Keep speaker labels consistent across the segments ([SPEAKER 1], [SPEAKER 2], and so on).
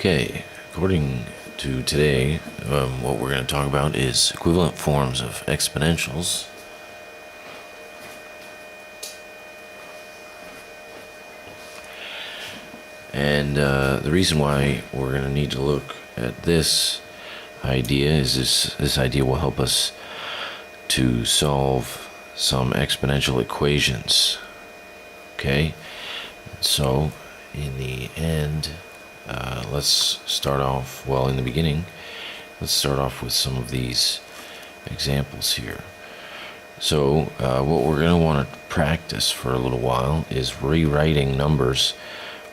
[SPEAKER 1] Okay, according to today, what we're going to talk about is equivalent forms of exponentials. And the reason why we're going to need to look at this idea is this idea will help us to solve some exponential equations. Okay, so in the end, let's start off, in the beginning, let's start off with some of these examples here. So what we're going to want to practice for a little while is rewriting numbers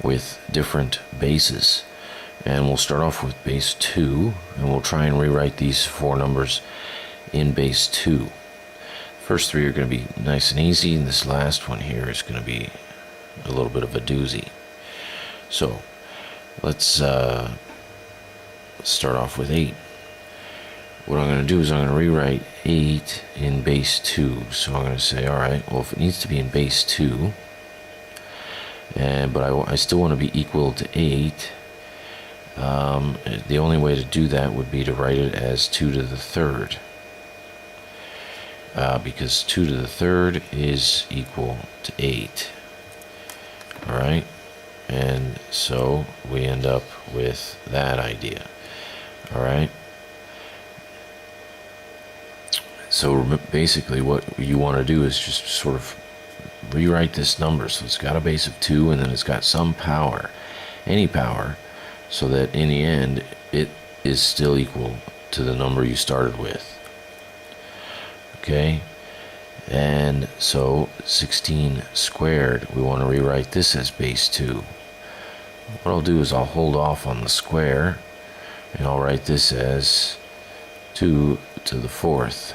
[SPEAKER 1] with different bases. And we'll start off with base 2, and we'll try and rewrite these four numbers in base 2. First three are going to be nice and easy, and this last one here is going to be a little bit of a doozy. So let's start off with 8. What I'm going to do is I'm going to rewrite 8 in base 2. So I'm going to say, alright, well, if it needs to be in base 2, but I still want to be equal to 8, the only way to do that would be to write it as 2 to the third. Because 2 to the third is equal to 8. Alright? And so we end up with that idea. Alright? So basically what you want to do is just sort of rewrite this number. So it's got a base of 2, and then it's got some power, any power, so that in the end it is still equal to the number you started with. Okay? And so 16 squared, we want to rewrite this as base 2. What I'll do is I'll hold off on the square, and I'll write this as 2 to the fourth.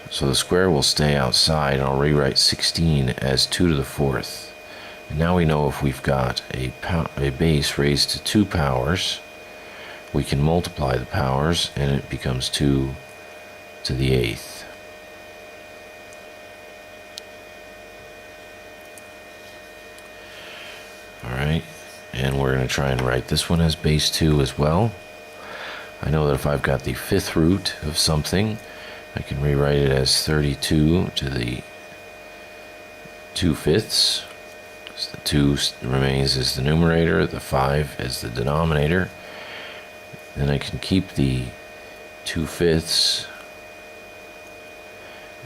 [SPEAKER 1] So the square will stay outside, and I'll rewrite 16 as 2 to the fourth. And now we know if we've got a base raised to 2 powers, we can multiply the powers, and it becomes 2 to the eighth. Alright, and we're going to try and write this one as base 2 as well. I know that if I've got the fifth root of something, I can rewrite it as 32 to the 2/5. So the 2 remains as the numerator, the 5 as the denominator. Then I can keep the 2/5.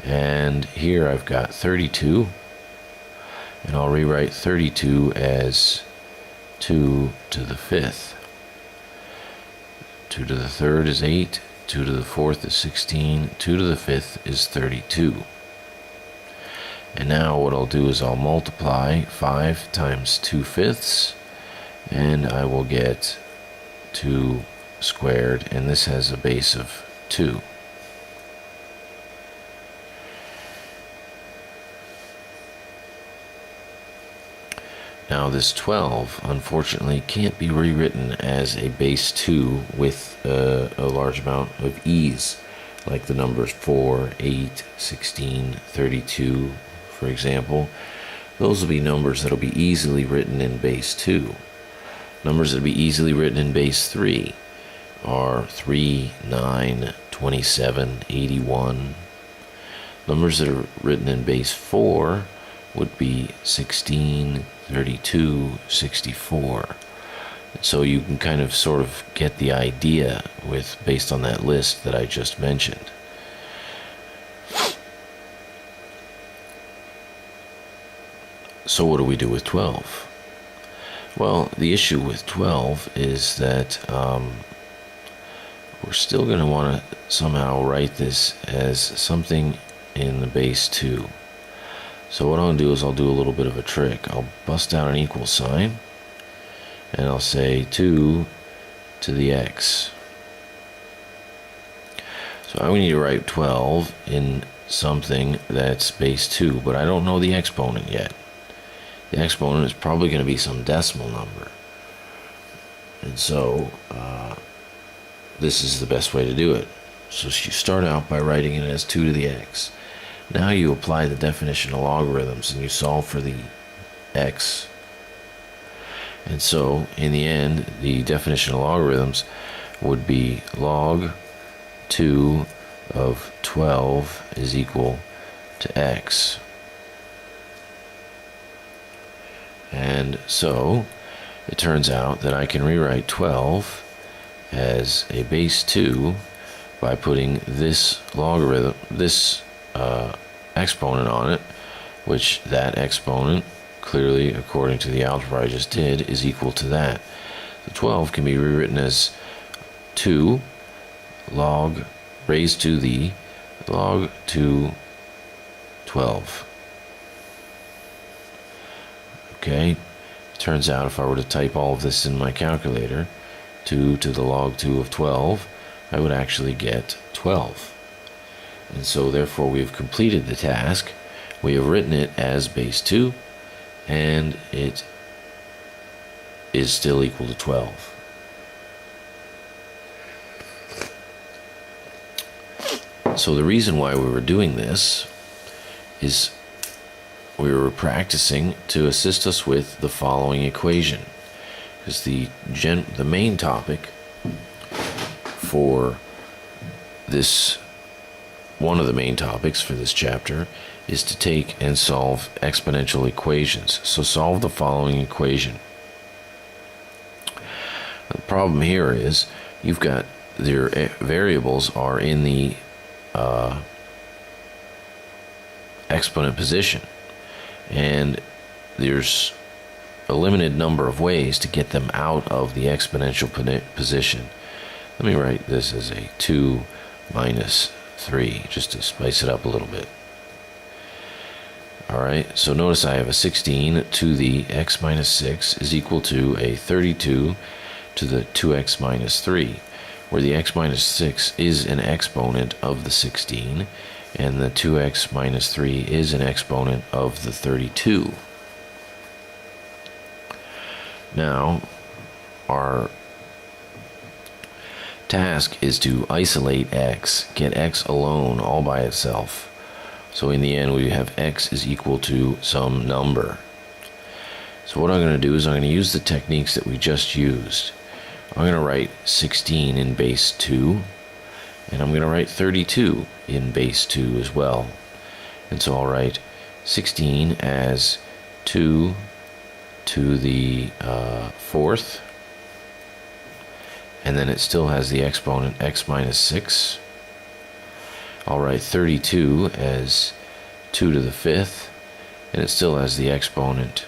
[SPEAKER 1] And here I've got 32. And I'll rewrite 32 as 2 to the 5th. 2 to the third is 8. 2 to the fourth is 16. 2 to the 5th is 32. And now what I'll do is I'll multiply 5 times 2/5, and I will get 2 squared, and this has a base of 2. Now this 12, unfortunately, can't be rewritten as a base 2 with a large amount of ease, like the numbers 4, 8, 16, 32, for example. Those will be numbers that will be easily written in base 2. Numbers that will be easily written in base 3 are 3, 9, 27, 81. Numbers that are written in base 4 would be 16, 32, 64. So you can kind of sort of get the idea based on that list that I just mentioned. So what do we do with 12? Well, the issue with 12 is that we're still going to want to somehow write this as something in the base 2. So what I'll do is I'll do a little bit of a trick. I'll bust out an equal sign, and I'll say 2 to the x. So I need to write 12 in something that's base 2, but I don't know the exponent yet. The exponent is probably going to be some decimal number. And so this is the best way to do it. So you start out by writing it as 2 to the x. Now you apply the definition of logarithms and you solve for the x. And so, in the end, the definition of logarithms would be log 2 of 12 is equal to x. And so, it turns out that I can rewrite 12 as a base 2 by putting this logarithm, this exponent on it, which that exponent, clearly according to the algebra I just did, is equal to that. So 12 can be rewritten as 2 log raised to the log 2 12. Okay, turns out if I were to type all of this in my calculator, 2 to the log 2 of 12, I would actually get 12. And so therefore we have completed the task. We have written it as base 2, and it is still equal to 12. So the reason why we were doing this is we were practicing to assist us with the following equation. Because the main topic for this, one of the main topics for this chapter, is to take and solve exponential equations. So solve the following equation. The problem here is you've got your variables are in the exponent position, and there's a limited number of ways to get them out of the exponential position. Let me write this as a 2 minus 3 just to spice it up a little bit. Alright, so notice I have a 16 to the x minus 6 is equal to a 32 to the 2x minus 3, where the x minus 6 is an exponent of the 16 and the 2x minus 3 is an exponent of the 32. Now, our task is to isolate x, get x alone all by itself. So in the end we have x is equal to some number. So what I'm going to do is I'm going to use the techniques that we just used. I'm going to write 16 in base 2, and I'm going to write 32 in base 2 as well. And so I'll write 16 as 2 to the 4th, and then it still has the exponent x minus 6. I'll write 32 as 2 to the 5th, and it still has the exponent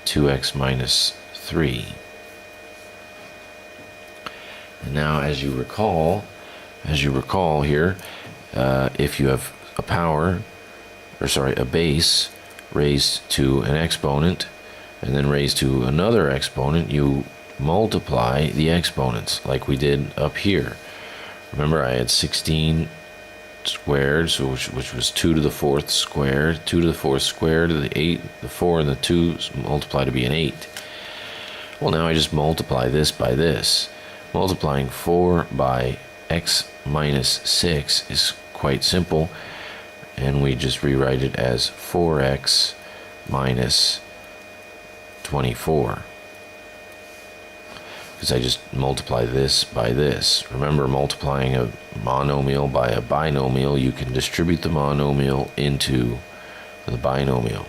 [SPEAKER 1] 2x minus 3. And now, as you recall here, if you have a base raised to an exponent and then raised to another exponent, you multiply the exponents like we did up here. Remember, I had 16 squared, so which was 2 to the 4th squared, 2 to the 4th squared, the 8, the 4 and the 2 multiply to be an 8. Well, now I just multiply this by this. Multiplying 4 by x minus 6 is quite simple, and we just rewrite it as 4x minus 24. Because I just multiply this by this. Remember, multiplying a monomial by a binomial, you can distribute the monomial into the binomial.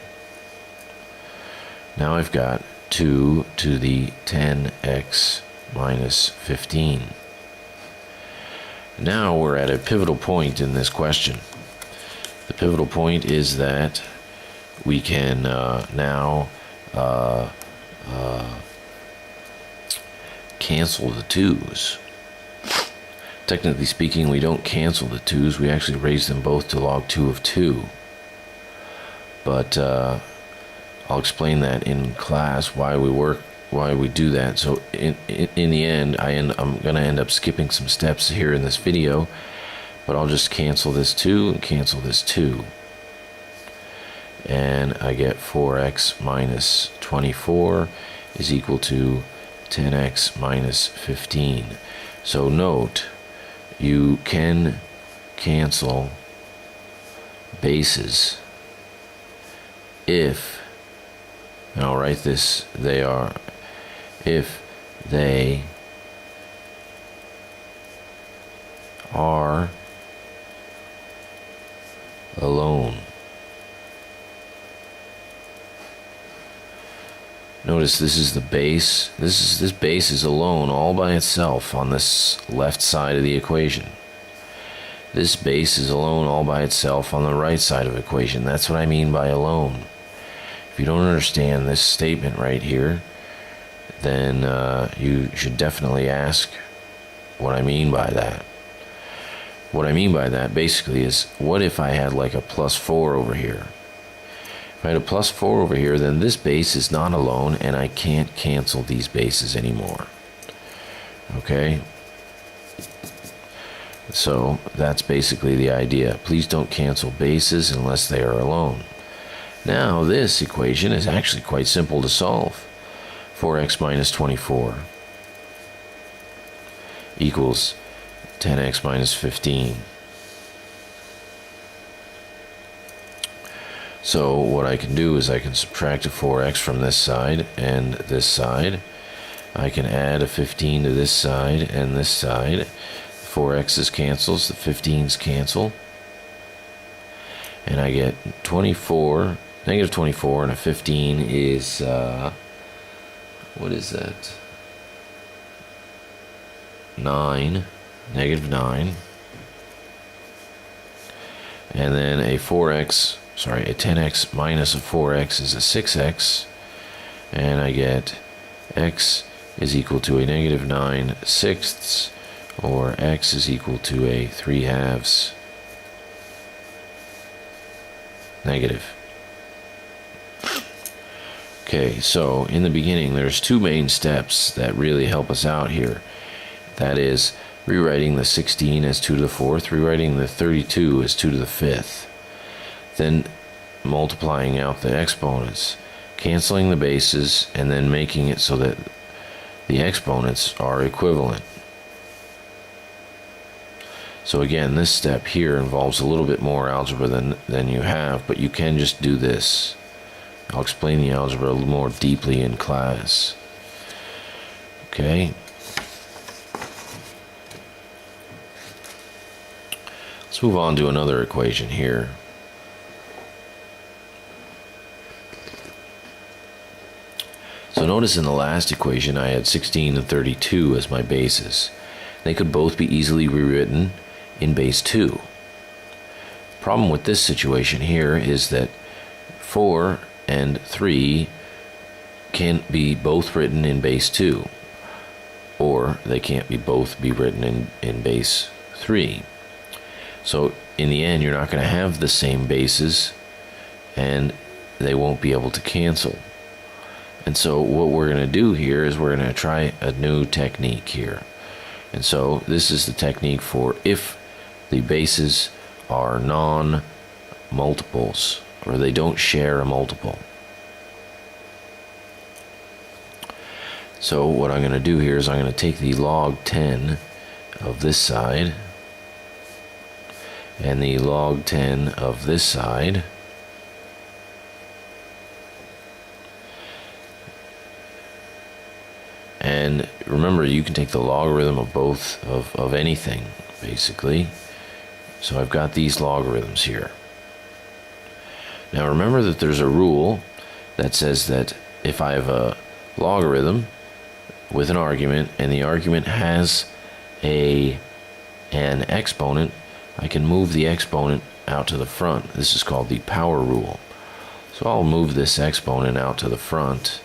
[SPEAKER 1] Now I've got 2 to the 10x minus 15. Now we're at a pivotal point in this question. The pivotal point is that we can now cancel the 2's. Technically speaking, we don't cancel the 2's, we actually raise them both to log 2 of 2. But I'll explain that in class why we do that. So in the end, I'm going to end up skipping some steps here in this video, but I'll just cancel this 2 and cancel this 2. And I get 4x minus 24 is equal to 10x minus 15. So note, you can cancel bases if, and I'll write this, they are if they are alone. Notice this is the base. This base is alone all by itself on this left side of the equation. This base is alone all by itself on the right side of the equation. That's what I mean by alone. If you don't understand this statement right here, then you should definitely ask what I mean by that. What I mean by that basically is, what if I had like a plus 4 over here? If I had a plus 4 over here, then this base is not alone, and I can't cancel these bases anymore. Okay? So that's basically the idea. Please don't cancel bases unless they are alone. Now this equation is actually quite simple to solve. 4x minus 24 equals 10x minus 15. So what I can do is I can subtract a 4x from this side and this side. I can add a 15 to this side and this side. 4x's cancels, the 15's cancel, and I get 24, negative 24, and a 15 is, what is that? 9, negative 9, and then a 10x minus a 4x is a 6x, and I get x is equal to a negative 9 sixths, or x is equal to a 3/2 negative. Okay, so in the beginning there's two main steps that really help us out here. That is rewriting the 16 as 2 to the 4th, rewriting the 32 as 2 to the 5th, then multiplying out the exponents, canceling the bases, and then making it so that the exponents are equivalent. So again, this step here involves a little bit more algebra than you have, but you can just do this. I'll explain the algebra a little more deeply in class. Okay. Let's move on to another equation here. So notice in the last equation I had 16 and 32 as my bases. They could both be easily rewritten in base 2. The problem with this situation here is that 4 and 3 can't be both written in base 2, or they can't be both be written in base 3. So in the end, you're not going to have the same bases, and they won't be able to cancel. And so what we're going to do here is we're going to try a new technique here. And so this is the technique for if the bases are non-multiples, or they don't share a multiple. So what I'm going to do here is I'm going to take the log 10 of this side and the log 10 of this side, and remember, you can take the logarithm of both of anything basically. So I've got these logarithms here. Now remember that there's a rule that says that if I have a logarithm with an argument and the argument has an exponent, I can move the exponent out to the front. This is called the power rule. So I'll move this exponent out to the front,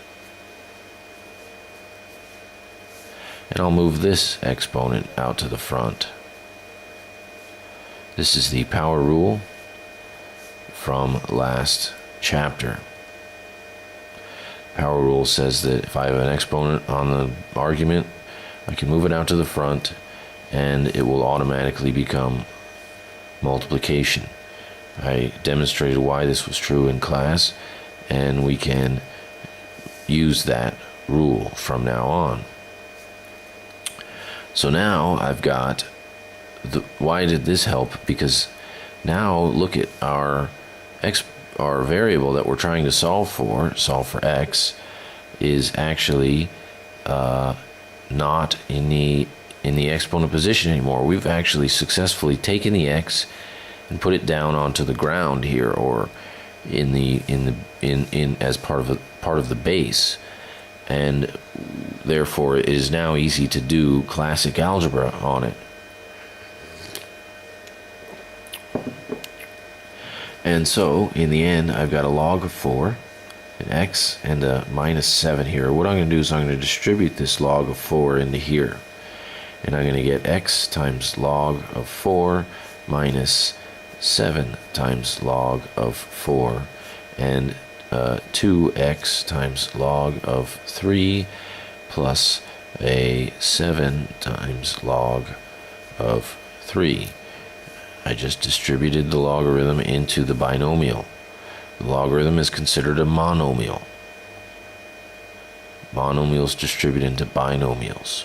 [SPEAKER 1] and I'll move this exponent out to the front. This is the power rule from last chapter. Power rule says that if I have an exponent on the argument, I can move it out to the front and it will automatically become multiplication. I demonstrated why this was true in class, and we can use that rule from now on. So now I've got why did this help? Because now look at our variable that we're trying to solve for x is actually not in the exponent position anymore. We've actually successfully taken the x and put it down onto the ground here, or in as part of the base, and therefore it is now easy to do classic algebra on it. And so in the end, I've got a log of 4, an x, and a minus 7 here. What I'm going to do is I'm going to distribute this log of 4 into here, and I'm going to get x times log of 4 minus 7 times log of 4, and 2x times log of 3 plus a 7 times log of 3. I just distributed the logarithm into the binomial. The logarithm is considered a monomial. Monomials distribute into binomials.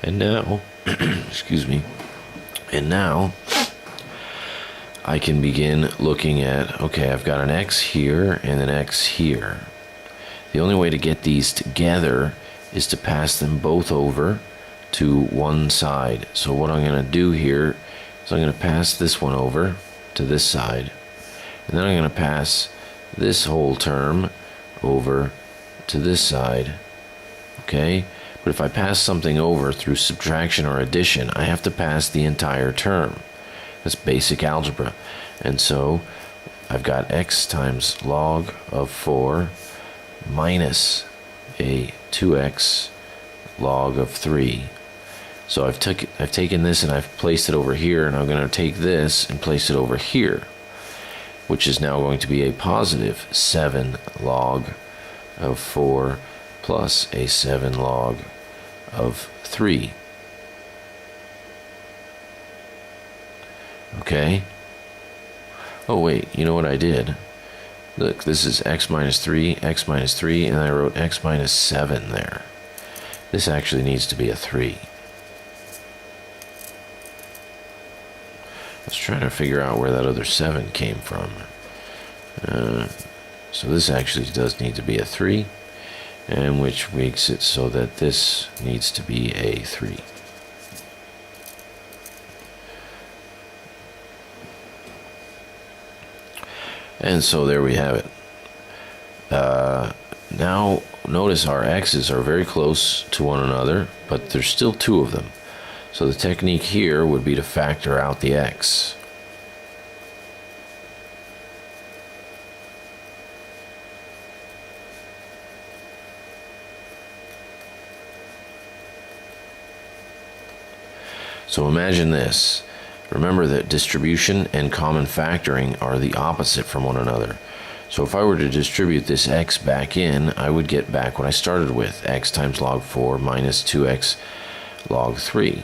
[SPEAKER 1] And now, excuse me, and now I can begin looking at, okay, I've got an x here and an x here. The only way to get these together is to pass them both over to one side. So what I'm going to do here is I'm going to pass this one over to this side, and then I'm going to pass this whole term over to this side. Okay? But if I pass something over through subtraction or addition, I have to pass the entire term. That's basic algebra. And so I've got x times log of 4 minus a 2x log of 3. So I've taken this and I've placed it over here, and I'm going to take this and place it over here, which is now going to be a positive 7 log of 4 plus a 7 log of 3. Okay? Oh wait, you know what I did? Look, this is x minus 3, and I wrote x minus 7 there. This actually needs to be a 3. I was trying to figure out where that other 7 came from. So this actually does need to be a 3, and which makes it so that this needs to be a 3. And so there we have it. Now notice our x's are very close to one another, but there's still 2 of them. So the technique here would be to factor out the x. So imagine this. Remember that distribution and common factoring are the opposite from one another. So if I were to distribute this x back in, I would get back what I started with, x times log 4 minus 2x log 3.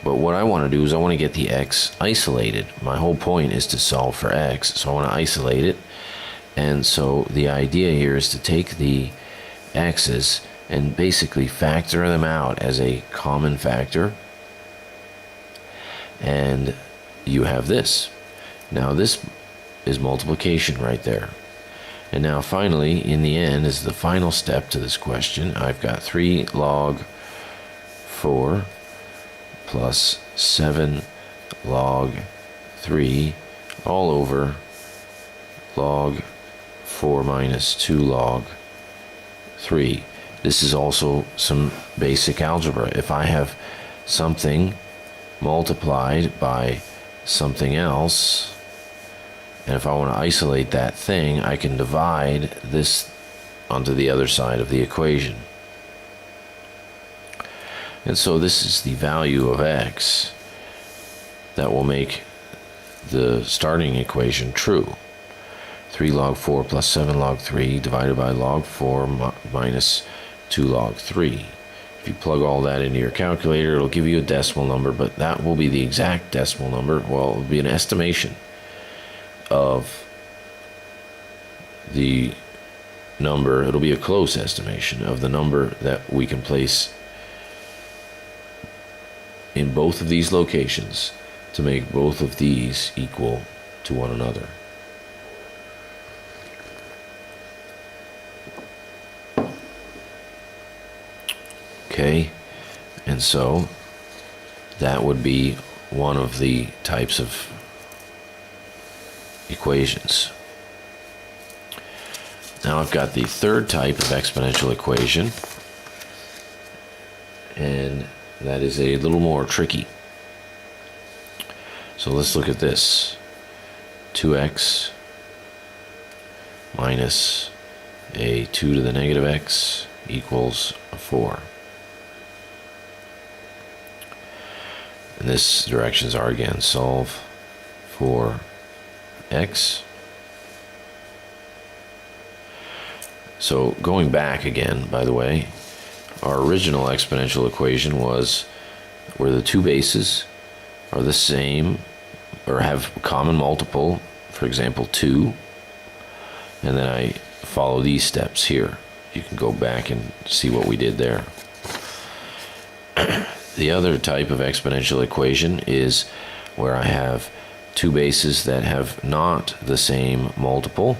[SPEAKER 1] But what I want to do is I want to get the x isolated. My whole point is to solve for x, so I want to isolate it. And so the idea here is to take the x's and basically factor them out as a common factor. And you have this. Now this is multiplication right there. And now finally, in the end, is the final step to this question. I've got 3 log 4 plus 7 log 3 all over log 4 minus 2 log 3. This is also some basic algebra. If I have something multiplied by something else, and if I want to isolate that thing, I can divide this onto the other side of the equation. And so this is the value of x that will make the starting equation true. 3 log 4 plus 7 log 3 divided by log 4 minus 2 log 3. If you plug all that into your calculator, it'll give you a decimal number, but that will be the exact decimal number. Well, it will be an estimation of the number. It'll be a close estimation of the number that we can place in both of these locations to make both of these equal to one another. Okay, and so that would be one of the types of equations. Now I've got the third type of exponential equation, and that is a little more tricky. So let's look at this. 2x minus a 2 to the negative x equals a 4. And this directions are again solve for x. So going back again, by the way, our original exponential equation was where the two bases are the same or have a common multiple, for example 2, and then I follow these steps here. You can go back and see what we did there. The other type of exponential equation is where I have two bases that have not the same multiple,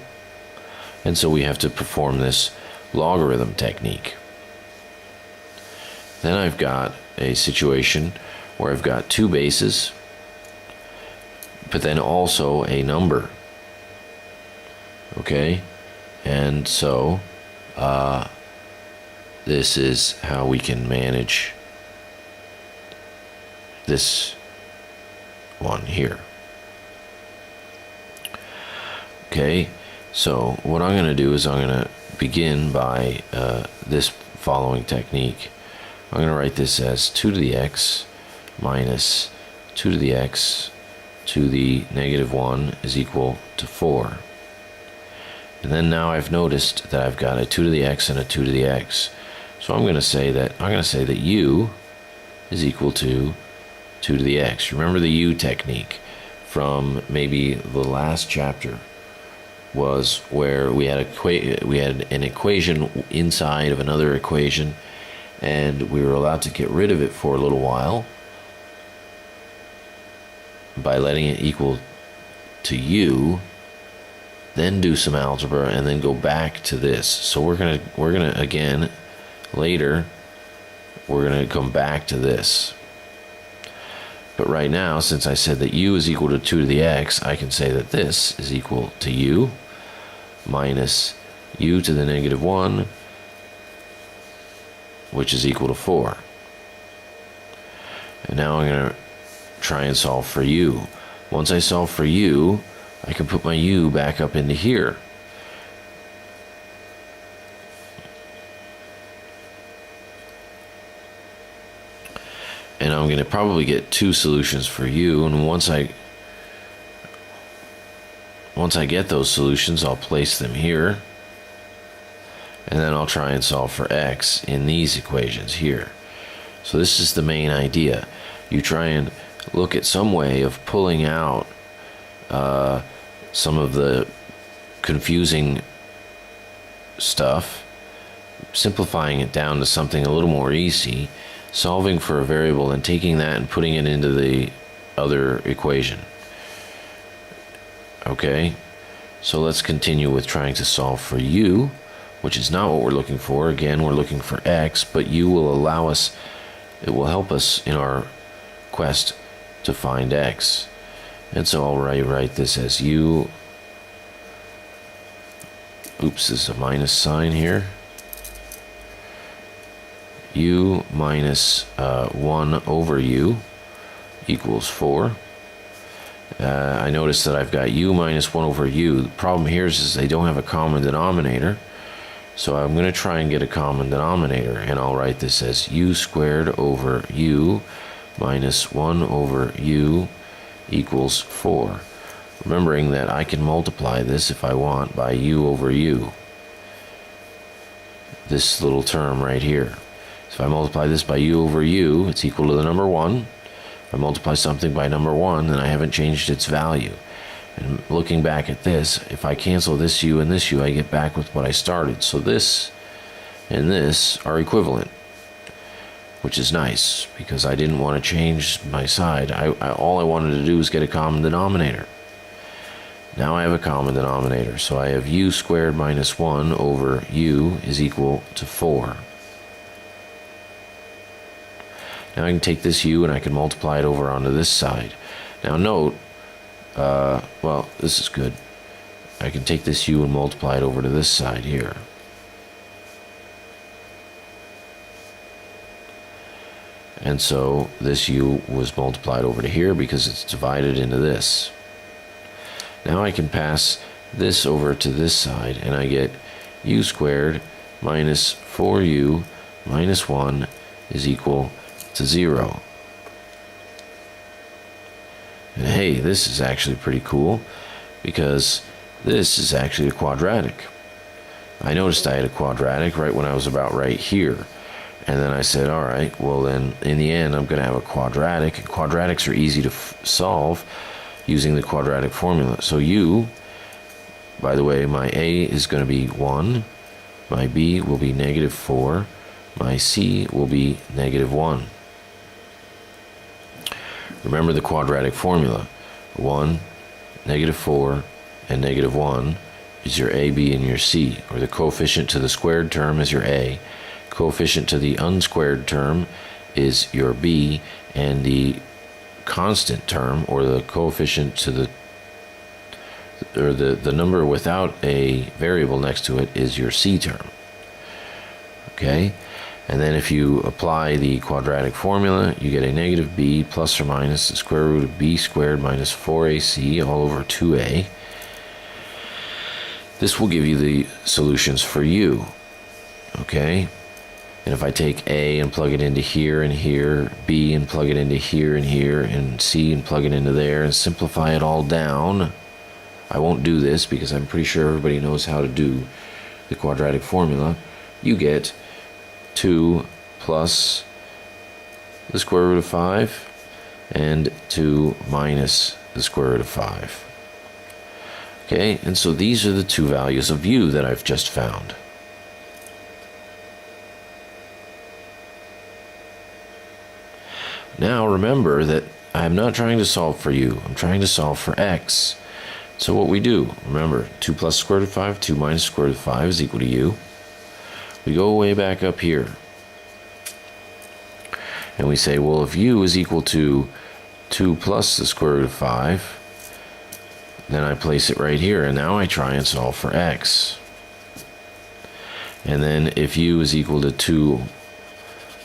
[SPEAKER 1] and so we have to perform this logarithm technique. Then I've got a situation where I've got two bases, but then also a number. Okay, and so this is how we can manage this one here. Okay, so what I'm going to do is I'm going to begin by this following technique. I'm going to write this as 2 to the x minus 2 to the x to the negative 1 is equal to 4. And then now I've noticed that I've got a 2 to the x and a 2 to the x. So I'm going to say that u is equal to 2 to the x. Remember the u technique from maybe the last chapter was where we had an equation inside of another equation, and we were allowed to get rid of it for a little while by letting it equal to u, then do some algebra, and then go back to this. So we're gonna again later we're gonna come back to this. But right now, since I said that u is equal to 2 to the x, I can say that this is equal to u minus u to the negative 1, which is equal to 4. And now I'm going to try and solve for u. Once I solve for u, I can put my u back up into here. And I'm going to probably get two solutions for u, and once I get those solutions, I'll place them here, and then I'll try and solve for x in these equations here. So this is the main idea. You try and look at some way of pulling out some of the confusing stuff, simplifying it down to something a little more easy, solving for a variable and taking that and putting it into the other equation. Okay, so let's continue with trying to solve for u, which is not what we're looking for. Again, we're looking for x, but u will allow us, it will help us in our quest to find x. And so I'll write this as u, oops, there's a minus sign here, u minus 1 over u equals 4. I notice that I've got u minus 1 over u. The problem here is they don't have a common denominator, so I'm going to try and get a common denominator, and I'll write this as u squared over u minus 1 over u equals 4. Remembering that I can multiply this if I want by u over u, this little term right here. So if I multiply this by u over u, it's equal to the number 1. If I multiply something by number 1, then I haven't changed its value. And looking back at this, if I cancel this u and this u, I get back with what I started. So this and this are equivalent, which is nice because I didn't want to change my side. All I wanted to do was get a common denominator. Now I have a common denominator, so I have u squared minus 1 over u is equal to 4. Now I can take this u and I can multiply it over onto this side. Now note, well, this is good. I can take this u and multiply it over to this side here. And so this u was multiplied over to here because it's divided into this. Now I can pass this over to this side, and I get u squared minus 4u minus 1 is equal to 0. And hey, this is actually pretty cool because this is actually a quadratic. I noticed I had a quadratic right when I was about right here. And then I said, all right, well then in the end I'm going to have a quadratic. And quadratics are easy to solve using the quadratic formula. So u, by the way, my a is going to be 1, my b will be negative 4, my c will be negative 1. Remember the quadratic formula. 1, negative 4, and negative 1 is your a, b, and your c, or the coefficient to the squared term is your a, coefficient to the unsquared term is your b, and the constant term, or the coefficient to the number without a variable next to it, is your c term. Okay? And then if you apply the quadratic formula, you get a negative b plus or minus the square root of b squared minus 4ac all over 2a. This will give you the solutions for u. Okay? And if I take a and plug it into here and here, b and plug it into here and here, and c and plug it into there, and simplify it all down, I won't do this because I'm pretty sure everybody knows how to do the quadratic formula, you get 2 plus the square root of 5 and 2 minus the square root of 5. Okay, and so these are the two values of u that I've just found. Now remember that I'm not trying to solve for u, I'm trying to solve for x. So what we do, remember, 2 plus the square root of 5, 2 minus the square root of 5 is equal to u. We go way back up here. And we say, well, if u is equal to 2 plus the square root of 5, then I place it right here, and now I try and solve for x. And then if u is equal to 2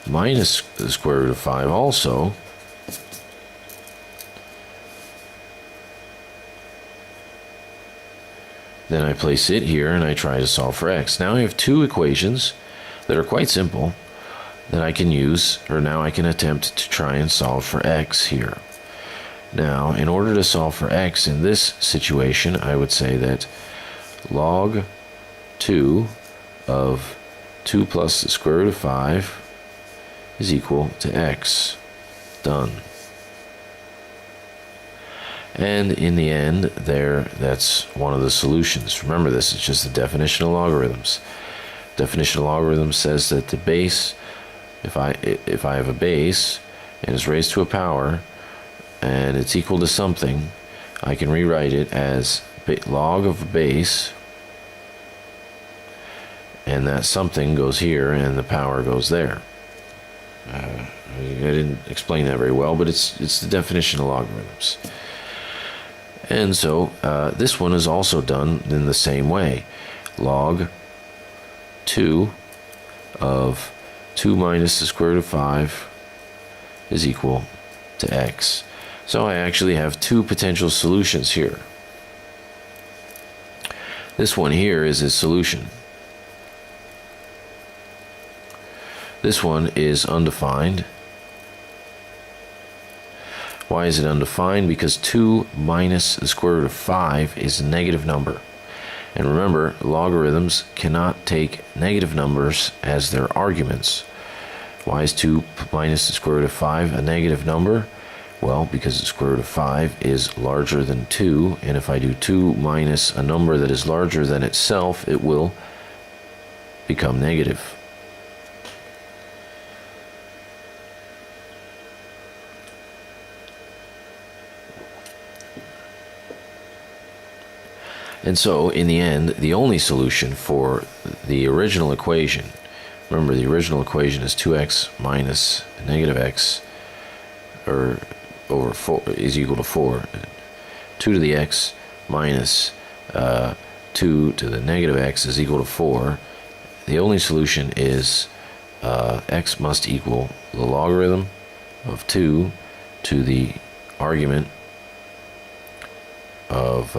[SPEAKER 1] minus the square root of 5 also, then I place it here and I try to solve for x. Now I have two equations that are quite simple that I can use, or now I can attempt to try and solve for x here. Now, in order to solve for x in this situation, I would say that log 2 of 2 plus the square root of 5 is equal to x. Done. And in the end, that's one of the solutions. Remember, this is just the definition of logarithms. Definition of logarithms says that the base, if I have a base and it's raised to a power and it's equal to something, I can rewrite it as log of a base, and that something goes here and the power goes there. I didn't explain that very well, but it's the definition of logarithms. And so this one is also done in the same way. Log 2 of 2 minus the square root of 5 is equal to x. So I actually have two potential solutions here. This one here is a solution. This one is undefined. Why is it undefined? Because 2 minus the square root of 5 is a negative number. And remember, logarithms cannot take negative numbers as their arguments. Why is 2 minus the square root of 5 a negative number? Well, because the square root of 5 is larger than 2, and if I do 2 minus a number that is larger than itself, it will become negative. And so, in the end, the only solution for the original equation, remember the original equation is 2x minus negative x, or over 4 is equal to 4. 2 to the x minus 2 to the negative x is equal to 4. The only solution is x must equal the logarithm of 2 to the argument of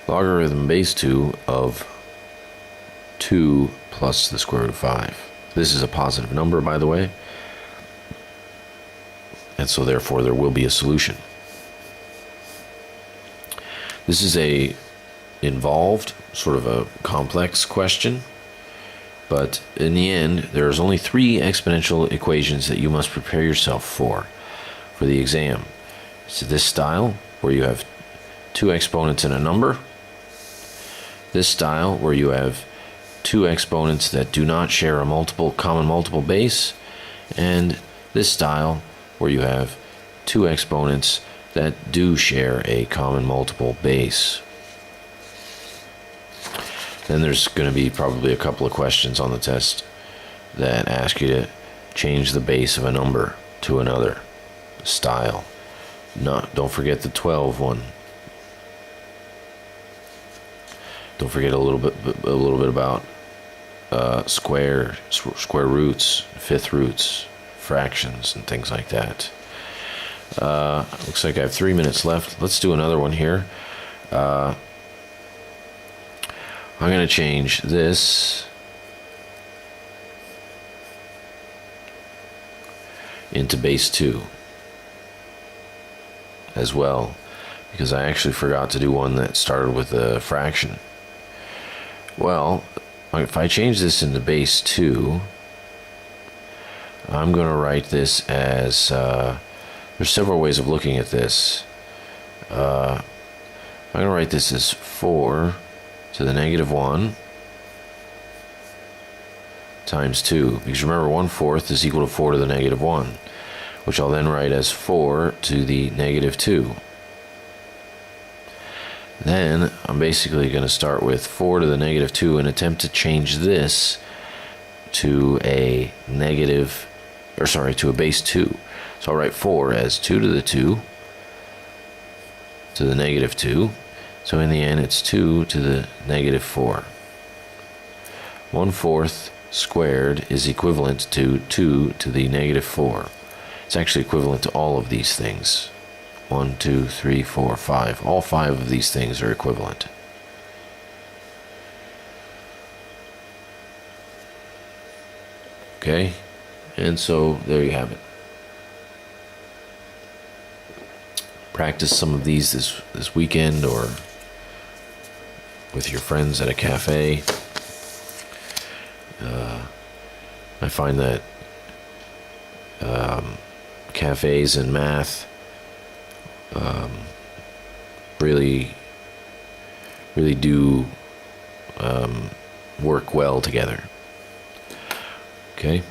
[SPEAKER 1] logarithm base 2 of 2 plus the square root of 5. This is a positive number, by the way, and so therefore there will be a solution. This is a involved, sort of a complex question, but in the end there's only 3 exponential equations that you must prepare yourself for the exam. So this style, where you have 2 exponents in a number; this style, where you have 2 exponents that do not share a common multiple base; and this style, where you have 2 exponents that do share a common multiple base. Then there's going to be probably a couple of questions on the test that ask you to change the base of a number to another style. Don't forget the 12 one. Don't forget a little bit about square roots, fifth roots, fractions, and things like that. Looks like I have 3 minutes left. Let's do another one here. I'm going to change this into base 2 as well, because I actually forgot to do one that started with a fraction. Well, if I change this into base 2, I'm going to write this as there's several ways of looking at this. I'm going to write this as 4 to the negative 1 times 2, because remember 1/4 is equal to 4 to the negative 1, which I'll then write as 4 to the negative 2. Then I'm basically going to start with 4 to the negative 2 and attempt to change this to a to a base 2. So I'll write 4 as 2 to the 2 to the negative 2. So in the end it's 2 to the negative 4. 1/4 squared is equivalent to 2 to the negative 4. It's actually equivalent to all of these things. 1, 2, 3, 4, 5. All 5 of these things are equivalent. Okay, and so there you have it. Practice some of these this weekend, or with your friends at a cafe. I find that cafes and math really do work well together. Okay.